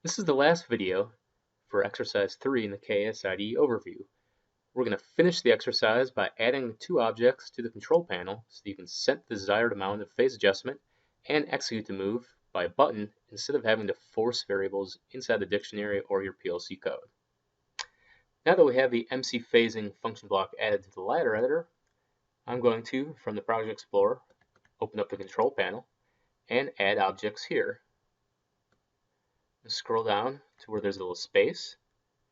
This is the last video for exercise 3 in the KAS IDE Overview. We're going to finish the exercise by adding two objects to the control panel so you can set the desired amount of phase adjustment and execute the move by a button instead of having to force variables inside the dictionary or your PLC code. Now that we have the MC phasing function block added to the ladder editor, I'm going to, from the Project Explorer, open up the control panel and add objects here. Scroll down to where there's a little space.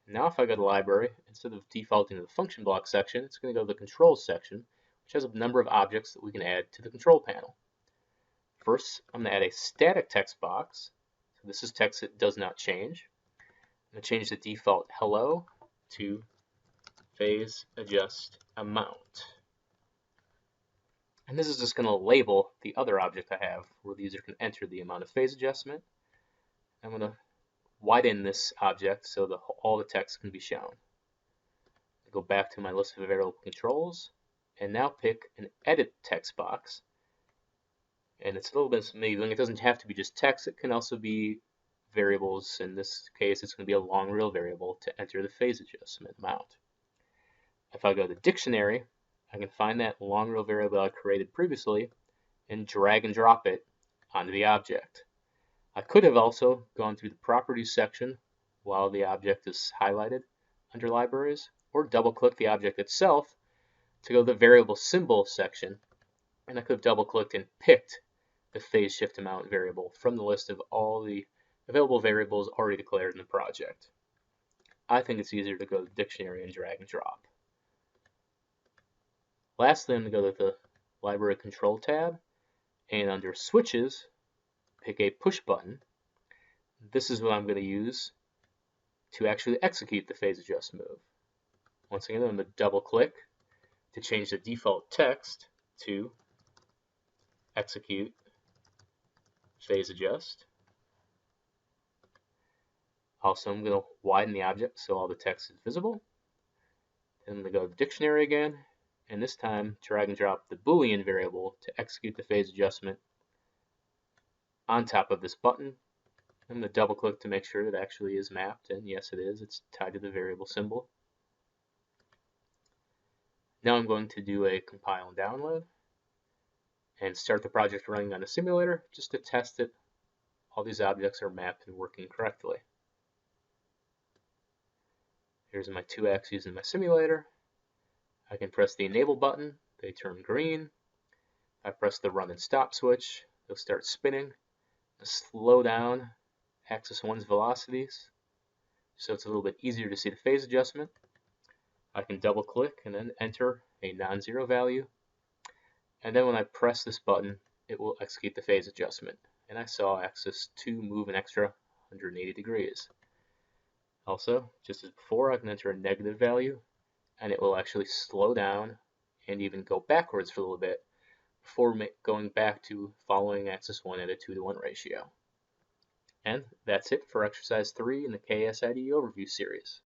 Now if I go to library, instead of defaulting to the function block section, it's going to go to the controls section, which has a number of objects that we can add to the control panel. First, I'm going to add a static text box. So this is text that does not change. I'm going to change the default hello to phase adjust amount. And this is just going to label the other object I have where the user can enter the amount of phase adjustment. I'm going to widen this object so that all the text can be shown. Go back to my list of variable controls and now pick an edit text box. And it's a little bit misleading. It doesn't have to be just text. It can also be variables. In this case, it's going to be a long real variable to enter the phase adjustment amount. If I go to dictionary, I can find that long real variable I created previously and drag and drop it onto the object. I could have also gone through the properties section while the object is highlighted under libraries, or double click the object itself to go to the variable symbol section, and I could have double clicked and picked the phase shift amount variable from the list of all the available variables already declared in the project. I think it's easier to go to the dictionary and drag and drop. Lastly, I'm going to go to the library control tab, and under switches, pick a push button. This is what I'm going to use to actually execute the phase adjust move. Once again, I'm going to double click to change the default text to execute phase adjust. Also, I'm going to widen the object so all the text is visible. Then I'm going to go to the dictionary again, and this time drag and drop the Boolean variable to execute the phase adjustment on top of this button. I'm going to double click to make sure it actually is mapped, and yes it is, it's tied to the variable symbol. Now I'm going to do a compile and download and start the project running on a simulator just to test that all these objects are mapped and working correctly. Here's my two axes in my simulator. I can press the enable button, they turn green. If I press the run and stop switch, they'll start spinning. Slow down axis 1's velocities so it's a little bit easier to see the phase adjustment. I can double click and then enter a non-zero value, and then when I press this button it will execute the phase adjustment, and I saw axis 2 move an extra 180 degrees. Also, just as before, I can enter a negative value and it will actually slow down and even go backwards for a little bit before going back to following axis 1 at a 2-to-1 ratio. And that's it for exercise 3 in the KAS IDE Overview series.